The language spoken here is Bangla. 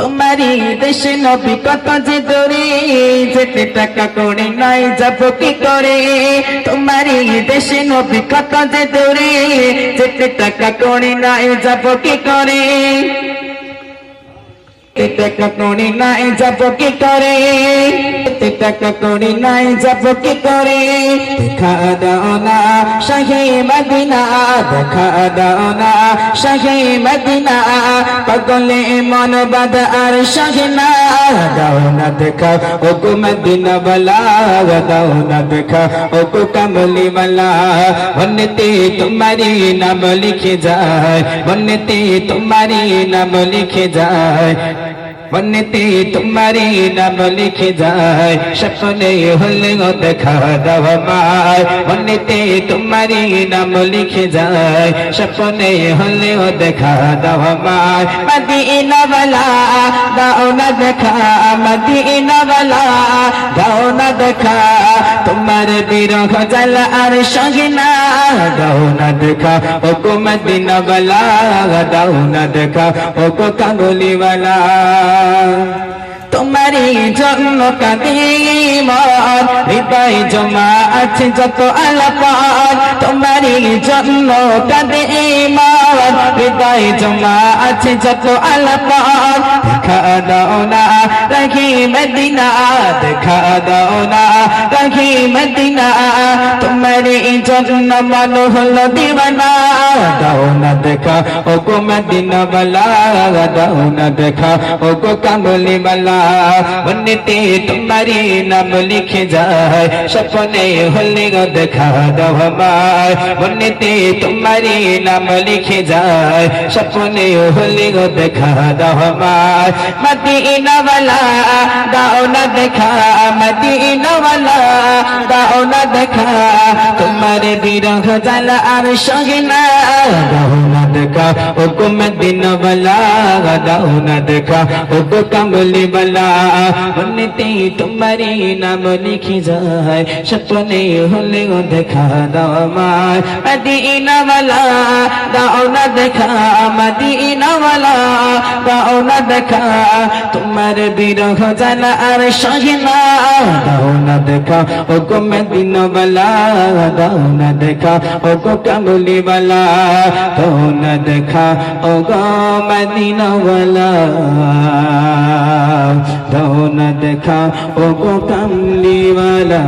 তোমারি দেশে নবী কত যে দূরে, যেতে টাকা করে নাই যাব কি করে। তোমারি দেশে নবী কত যে দূরে, যেতে টাকা করে নাই যাব কি করে। টাকা করে নাই যাব কি করে, টাকা করে নাই যাব কি করে। দেখা দাও না শাহে মদিনা, দেখা দাও না শাহে মদিনা, পাগলে মন বাদ আর শাহে না। দাও না দেখা ও গো মদিনা वाला, দাও না দেখা ও গো কমলি वाला। বন্নতে তোমারি নাম লিখে যায়, বন্নতে তোমারি নাম লিখে যায়, বন্নতে তোমারি নাম লিখে যায়। স্বপ্নে হলেও দেখা দাও আমায়, বন্নতে তোমারি নাম লিখে যায়। স্বপ্নে হলেও দেখা দাও আমায়। মদিনা वाला দাও না দেখা, মদিনা वाला দাও না দেখা, তোমার বিরহ জ্বালা আর সহে না। দাও না দেখা ও গো মদিনা वाला, দাও না দেখা ও গো কাবুলি वाला। তোমারি জন্য কাঁদে মন, হৃদয় জমা আছে যত আলাপন। তোমারি জন্য কাঁদে মন, হৃদয় জমা আছে যত আলাপন। দেখা দাও না রাখি মদিনা, দেখা দাও না রাখি মদিনা, তোমারি জন্য মন হলো দিওয়ানা। দাও না দেখা ও গো মদিনা वाला, দাও না দেখা ও গো কাবুলি वाला। বন্নতে তোমারি নাম লিখে যায়, স্বপ্নে হলেও দেখা দাও আমায়। বন্নতে তোমারি নাম লিখে যায়, স্বপ্নে হলেও দেখা দাও আমায়। মদিনা वाला দাও না দেখা, মদিনা वाला দাও না দেখা, তোমার বিরহ জ্বালা আর সহে না। দাও না দেখা ও গো মদিনা वाला, দাও না দেখা ও গো কামলি वाला। বন্নতে তোমারি নাম লিখে যায়, স্বপ্নে হলেও দেখা দাও আমায়। মদিনা वाला দাও না দেখা, মদিনা वाला দাও না দেখা, তোমার বিরহ জ্বালা আর সহে না। দাও না দেখা ও গো মদিনা वाला, দাও না দেখা ও গো কামলি वाला। দাও না দেখা ও গো মদিনা वाला, দাও না দেখা ও গো কামলি वाला।